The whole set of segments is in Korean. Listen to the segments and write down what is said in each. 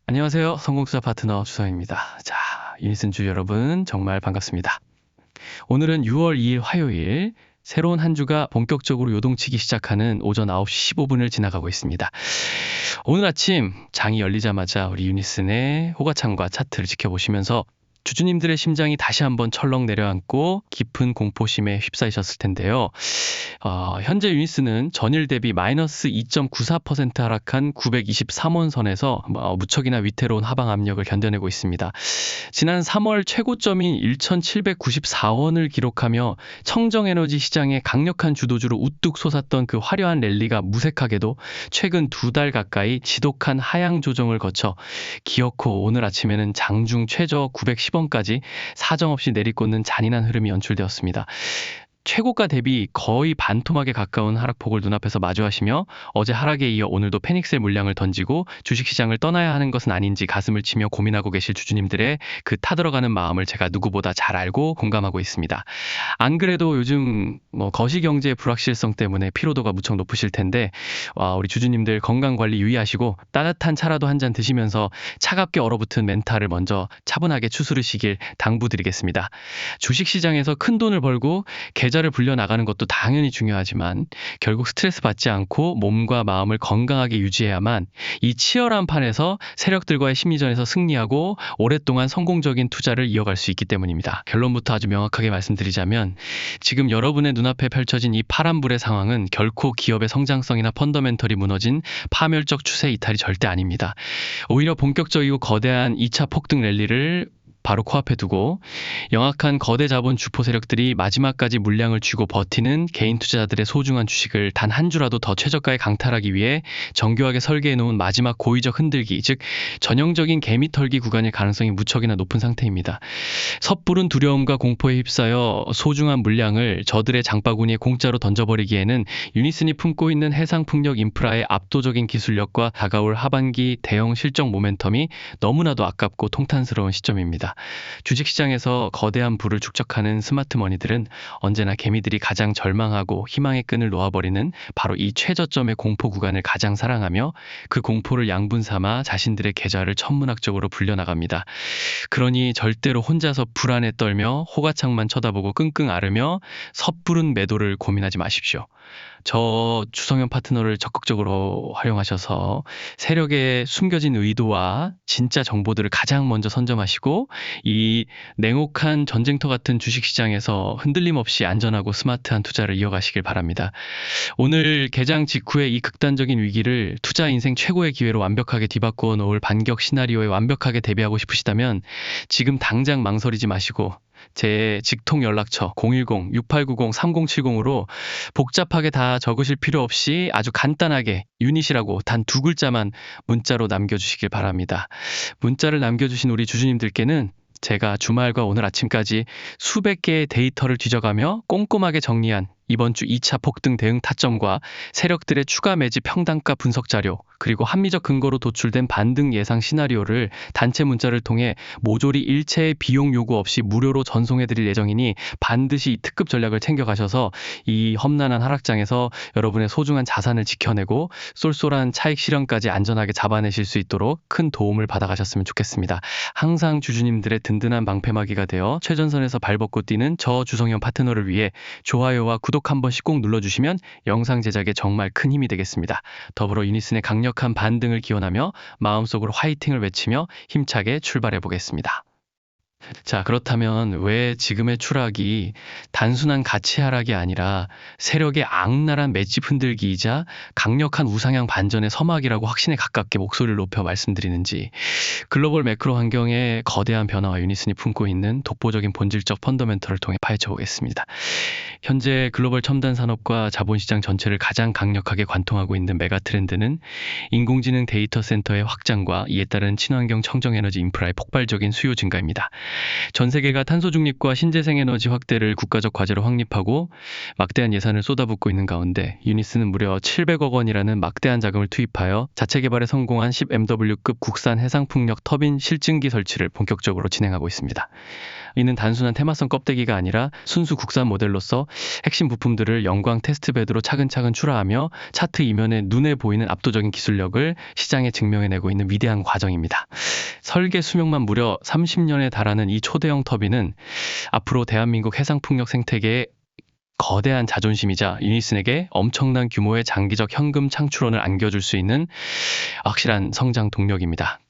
안녕하세요. 성공투자 파트너 주성입니다. 자, 유니슨주 여러분 정말 반갑습니다. 오늘은 6월 2일 화요일 새로운 한 주가 본격적으로 요동치기 시작하는 오전 9시 15분을 지나가고 있습니다. 오늘 아침 장이 열리자마자 우리 유니슨의 호가창과 차트를 지켜보시면서 주주님들의 심장이 다시 한번 철렁 내려앉고 깊은 공포심에 휩싸이셨을 텐데요. 현재 유니스는 전일 대비 마이너스 2.94% 하락한 923원선에서 무척이나 위태로운 하방 압력을 견뎌내고 있습니다. 지난 3월 최고점인 1794원을 기록하며 청정에너지 시장의 강력한 주도주로 우뚝 솟았던 그 화려한 랠리가 무색하게도 최근 2달 가까이 지독한 하향 조정을 거쳐 기어코 오늘 아침에는 장중 최저 910원까지 사정없이 내리꽂는 잔인한 흐름이 연출되었습니다. 최고가 대비 거의 반토막에 가까운 하락폭을 눈앞에서 마주하시며 어제 하락에 이어 오늘도 패닉셀 물량을 던지고 주식시장을 떠나야 하는 것은 아닌지 가슴을 치며 고민하고 계실 주주님들의 그 타들어가는 마음을 제가 누구보다 잘 알고 공감하고 있습니다. 안 그래도 요즘 거시경제의 불확실성 때문에 피로도가 무척 높으실 텐데 우리 주주님들 건강관리 유의하시고 따뜻한 차라도 한 잔 드시면서 차갑게 얼어붙은 멘탈을 먼저 차분하게 추스르시길 당부드리겠습니다. 주식시장에서 큰 돈을 벌고 계좌를 불려나가는 것도 당연히 중요하지만 결국 스트레스 받지 않고 몸과 마음을 건강하게 유지해야만 이 치열한 판에서 세력들과의 심리전에서 승리하고 오랫동안 성공적인 투자를 이어갈 수 있기 때문입니다. 결론부터 아주 명확하게 말씀드리자면 지금 여러분의 눈앞에 펼쳐진 이 파란불의 상황은 결코 기업의 성장성이나 펀더멘털이 무너진 파멸적 추세 이탈이 절대 아닙니다. 오히려 본격적이고 거대한 2차 폭등 랠리를 바로 코앞에 두고 영악한 거대 자본 주포 세력들이 마지막까지 물량을 쥐고 버티는 개인 투자자들의 소중한 주식을 단 한 주라도 더 최저가에 강탈하기 위해 정교하게 설계해 놓은 마지막 고의적 흔들기, 즉 전형적인 개미털기 구간일 가능성이 무척이나 높은 상태입니다. 섣부른 두려움과 공포에 휩싸여 소중한 물량을 저들의 장바구니에 공짜로 던져버리기에는 유니슨이 품고 있는 해상풍력 인프라의 압도적인 기술력과 다가올 하반기 대형 실적 모멘텀이 너무나도 아깝고 통탄스러운 시점입니다. 주식시장에서 거대한 부를 축적하는 스마트머니들은 언제나 개미들이 가장 절망하고 희망의 끈을 놓아버리는 바로 이 최저점의 공포 구간을 가장 사랑하며 그 공포를 양분 삼아 자신들의 계좌를 천문학적으로 불려나갑니다. 그러니 절대로 혼자서 불안에 떨며 호가창만 쳐다보고 끙끙 앓으며 섣부른 매도를 고민하지 마십시오. 저 주성현 파트너를 적극적으로 활용하셔서 세력의 숨겨진 의도와 진짜 정보들을 가장 먼저 선점하시고 이 냉혹한 전쟁터 같은 주식시장에서 흔들림 없이 안전하고 스마트한 투자를 이어가시길 바랍니다. 오늘 개장 직후에 이 극단적인 위기를 투자 인생 최고의 기회로 완벽하게 뒤바꾸어 놓을 반격 시나리오에 완벽하게 대비하고 싶으시다면 지금 당장 망설이지 마시고 제 직통 연락처 010-6890-3070으로 복잡하게 다 적으실 필요 없이 아주 간단하게 유닛이라고 단 2글자만 문자로 남겨주시길 바랍니다. 문자를 남겨주신 우리 주주님들께는 제가 주말과 오늘 아침까지 수백 개의 데이터를 뒤져가며 꼼꼼하게 정리한 이번 주 2차 폭등 대응 타점과 세력들의 추가 매집 평단가 분석 자료, 그리고 합리적 근거로 도출된 반등 예상 시나리오를 단체 문자를 통해 모조리 일체의 비용 요구 없이 무료로 전송해드릴 예정이니 반드시 이 특급 전략을 챙겨가셔서 이 험난한 하락장에서 여러분의 소중한 자산을 지켜내고 쏠쏠한 차익 실현까지 안전하게 잡아내실 수 있도록 큰 도움을 받아가셨으면 좋겠습니다. 항상 주주님들의 든든한 방패막이가 되어 최전선에서 발벗고 뛰는 저 주성현 파트너를 위해 좋아요와 구독 한 번씩 꼭 눌러주시면 영상 제작에 정말 큰 힘이 되겠습니다. 더불어 유니슨의 강력한 반등을 기원하며 마음속으로 화이팅을 외치며 힘차게 출발해 보겠습니다. 자, 그렇다면 왜 지금의 추락이 단순한 가치 하락이 아니라 세력의 악랄한 맷집 흔들기이자 강력한 우상향 반전의 서막이라고 확신에 가깝게 목소리를 높여 말씀드리는지, 글로벌 매크로 환경의 거대한 변화와 유니슨이 품고 있는 독보적인 본질적 펀더멘털을 통해 파헤쳐 보겠습니다. 현재 글로벌 첨단 산업과 자본시장 전체를 가장 강력하게 관통하고 있는 메가 트렌드는 인공지능 데이터 센터의 확장과 이에 따른 친환경 청정에너지 인프라의 폭발적인 수요 증가입니다. 전 세계가 탄소 중립과 신재생 에너지 확대를 국가적 과제로 확립하고 막대한 예산을 쏟아붓고 있는 가운데 유니스는 무려 700억 원이라는 막대한 자금을 투입하여 자체 개발에 성공한 10MW급 국산 해상풍력 터빈 실증기 설치를 본격적으로 진행하고 있습니다. 이는 단순한 테마성 껍데기가 아니라 순수 국산 모델로서 핵심 부품들을 영광 테스트베드로 차근차근 출하하며 차트 이면에 눈에 보이는 압도적인 기술력을 시장에 증명해내고 있는 위대한 과정입니다. 설계 수명만 무려 30년에 달하는 이 초대형 터빈은 앞으로 대한민국 해상풍력 생태계의 거대한 자존심이자 유니슨에게 엄청난 규모의 장기적 현금 창출원을 안겨줄 수 있는 확실한 성장 동력입니다.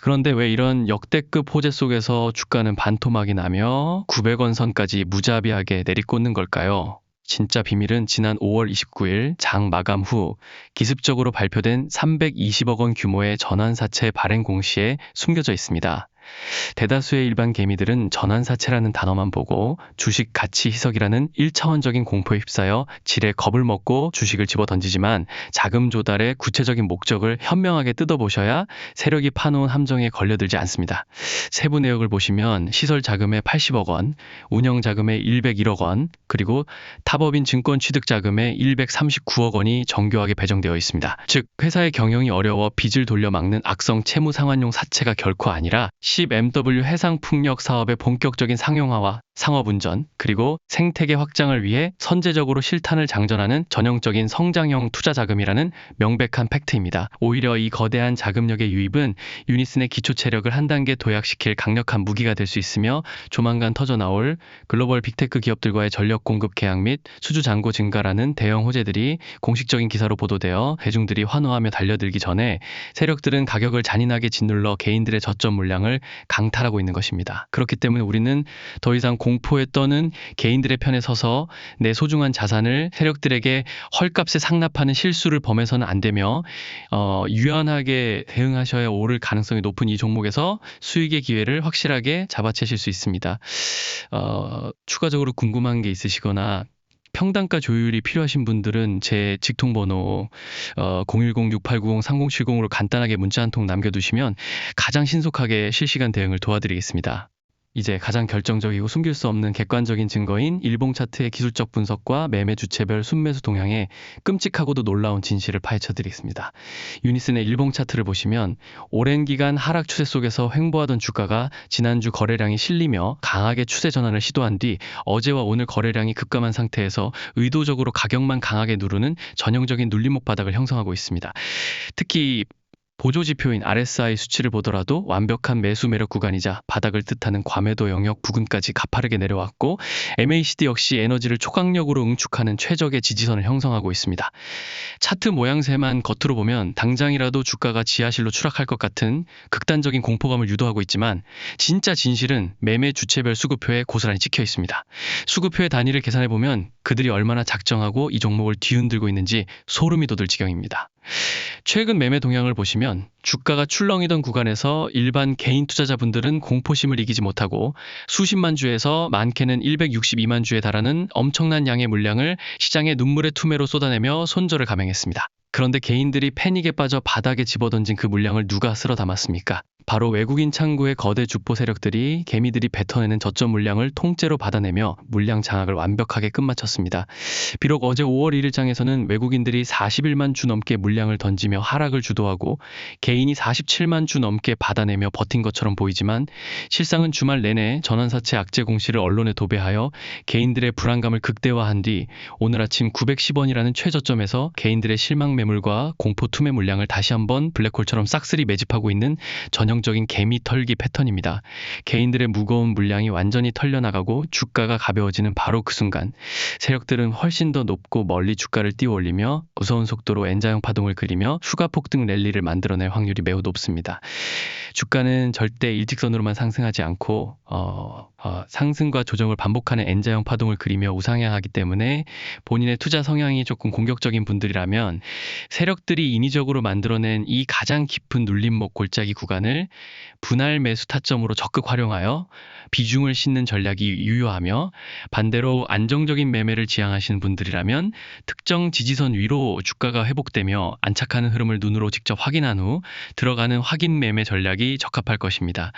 그런데 왜 이런 역대급 호재 속에서 주가는 반토막이 나며 900원 선까지 무자비하게 내리꽂는 걸까요? 진짜 비밀은 지난 5월 29일 장 마감 후 기습적으로 발표된 320억 원 규모의 전환사채 발행 공시에 숨겨져 있습니다. 대다수의 일반 개미들은 전환사채라는 단어만 보고 주식 가치 희석이라는 1차원적인 공포에 휩싸여 지레 겁을 먹고 주식을 집어 던지지만 자금 조달의 구체적인 목적을 현명하게 뜯어보셔야 세력이 파놓은 함정에 걸려들지 않습니다. 세부 내역을 보시면 시설 자금의 80억 원, 운영 자금의 101억 원, 그리고 타법인 증권 취득 자금의 139억 원이 정교하게 배정되어 있습니다. 즉 회사의 경영이 어려워 빚을 돌려 막는 악성 채무 상환용 사채가 결코 아니라 10MW 해상풍력 사업의 본격적인 상용화와 상업운전, 그리고 생태계 확장을 위해 선제적으로 실탄을 장전하는 전형적인 성장형 투자 자금이라는 명백한 팩트입니다. 오히려 이 거대한 자금력의 유입은 유니슨의 기초 체력을 한 단계 도약시킬 강력한 무기가 될 수 있으며 조만간 터져나올 글로벌 빅테크 기업들과의 전력 공급 계약 및 수주 잔고 증가라는 대형 호재들이 공식적인 기사로 보도되어 대중들이 환호하며 달려들기 전에 세력들은 가격을 잔인하게 짓눌러 개인들의 저점 물량을 강탈하고 있는 것입니다. 그렇기 때문에 우리는 더 이상 공포에 떠는 개인들의 편에 서서 내 소중한 자산을 세력들에게 헐값에 상납하는 실수를 범해서는 안 되며 유연하게 대응하셔야 오를 가능성이 높은 이 종목에서 수익의 기회를 확실하게 잡아채실 수 있습니다. 추가적으로 궁금한 게 있으시거나 평단가 조율이 필요하신 분들은 제 직통번호 010-6890-3070으로 간단하게 문자 한 통 남겨두시면 가장 신속하게 실시간 대응을 도와드리겠습니다. 이제 가장 결정적이고 숨길 수 없는 객관적인 증거인 일봉 차트의 기술적 분석과 매매 주체별 순매수 동향에 끔찍하고도 놀라운 진실을 파헤쳐 드리겠습니다. 유니슨의 일봉 차트를 보시면 오랜 기간 하락 추세 속에서 횡보하던 주가가 지난주 거래량이 실리며 강하게 추세 전환을 시도한 뒤 어제와 오늘 거래량이 급감한 상태에서 의도적으로 가격만 강하게 누르는 전형적인 눌림목 바닥을 형성하고 있습니다. 특히 보조지표인 RSI 수치를 보더라도 완벽한 매수 매력 구간이자 바닥을 뜻하는 과매도 영역 부근까지 가파르게 내려왔고 MACD 역시 에너지를 초강력으로 응축하는 최적의 지지선을 형성하고 있습니다. 차트 모양새만 겉으로 보면 당장이라도 주가가 지하실로 추락할 것 같은 극단적인 공포감을 유도하고 있지만 진짜 진실은 매매 주체별 수급표에 고스란히 찍혀 있습니다. 수급표의 단위를 계산해보면 그들이 얼마나 작정하고 이 종목을 뒤흔들고 있는지 소름이 돋을 지경입니다. 최근 매매 동향을 보시면 주가가 출렁이던 구간에서 일반 개인 투자자분들은 공포심을 이기지 못하고 수십만 주에서 많게는 162만 주에 달하는 엄청난 양의 물량을 시장의 눈물의 투매로 쏟아내며 손절을 감행했습니다. 그런데 개인들이 패닉에 빠져 바닥에 집어던진 그 물량을 누가 쓸어 담았습니까? 바로 외국인 창구의 거대 주포 세력들이 개미들이 뱉어내는 저점 물량을 통째로 받아내며 물량 장악을 완벽하게 끝마쳤습니다. 비록 어제 5월 1일 장에서는 외국인들이 41만 주 넘게 물량을 던지며 하락을 주도하고 개인이 47만 주 넘게 받아내며 버틴 것처럼 보이지만 실상은 주말 내내 전환사채 악재 공시를 언론에 도배하여 개인들의 불안감을 극대화한 뒤 오늘 아침 910원이라는 최저점에서 개인들의 실망 매물과 공포 투매 물량을 다시 한번 블랙홀처럼 싹쓸이 매집하고 있는 전형적인 개미 털기 패턴입니다. 개인들의 무거운 물량이 완전히 털려나가고 주가가 가벼워지는 바로 그 순간 세력들은 훨씬 더 높고 멀리 주가를 띄워올리며 무서운 속도로 N자형 파동을 그리며 추가 폭등 랠리를 만들어낼 확률이 매우 높습니다. 주가는 절대 일직선으로만 상승하지 않고 상승과 조정을 반복하는 N자형 파동을 그리며 우상향하기 때문에 본인의 투자 성향이 조금 공격적인 분들이라면 세력들이 인위적으로 만들어낸 이 가장 깊은 눌림목 골짜기 구간을 분할 매수 타점으로 적극 활용하여 비중을 싣는 전략이 유효하며 반대로 안정적인 매매를 지향하시는 분들이라면 특정 지지선 위로 주가가 회복되며 안착하는 흐름을 눈으로 직접 확인한 후 들어가는 확인 매매 전략이 전략이 적합할 것입니다.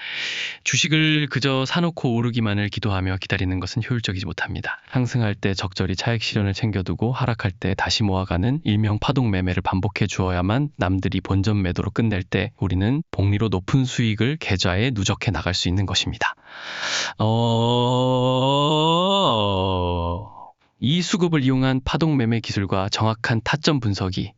주식을 그저 사놓고 오르기만을 기도하며 기다리는 것은 효율적이지 못합니다. 상승할 때 적절히 차익 실현을 챙겨두고 하락할 때 다시 모아가는 일명 파동 매매를 반복해 주어야만 남들이 본전 매도로 끝낼 때 우리는 복리로 높은 수익을 계좌에 누적해 나갈 수 있는 것입니다. 이 수급을 이용한 파동 매매 기술과 정확한 타점 분석이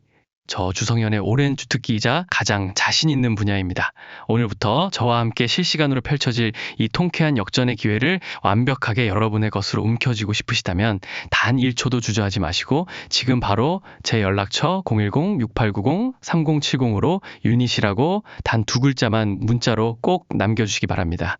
저 주성현의 오랜 주특기이자 가장 자신 있는 분야입니다. 오늘부터 저와 함께 실시간으로 펼쳐질 이 통쾌한 역전의 기회를 완벽하게 여러분의 것으로 움켜쥐고 싶으시다면 단 1초도 주저하지 마시고 지금 바로 제 연락처 010-6890-3070으로 유닛이라고 단 2글자만 문자로 꼭 남겨주시기 바랍니다.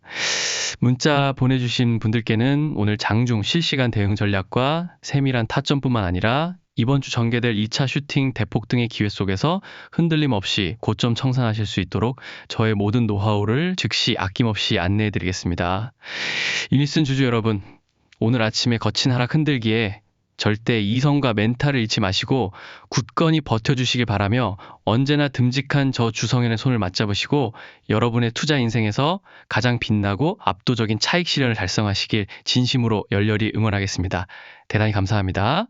문자 보내주신 분들께는 오늘 장중 실시간 대응 전략과 세밀한 타점뿐만 아니라 이번 주 전개될 2차 슈팅 대폭 등의 기회 속에서 흔들림 없이 고점 청산하실 수 있도록 저의 모든 노하우를 즉시 아낌없이 안내해 드리겠습니다. 유니슨 주주 여러분, 오늘 아침에 거친 하락 흔들기에 절대 이성과 멘탈을 잃지 마시고 굳건히 버텨주시길 바라며 언제나 듬직한 저 주성현의 손을 맞잡으시고 여러분의 투자 인생에서 가장 빛나고 압도적인 차익 실현을 달성하시길 진심으로 열렬히 응원하겠습니다. 대단히 감사합니다.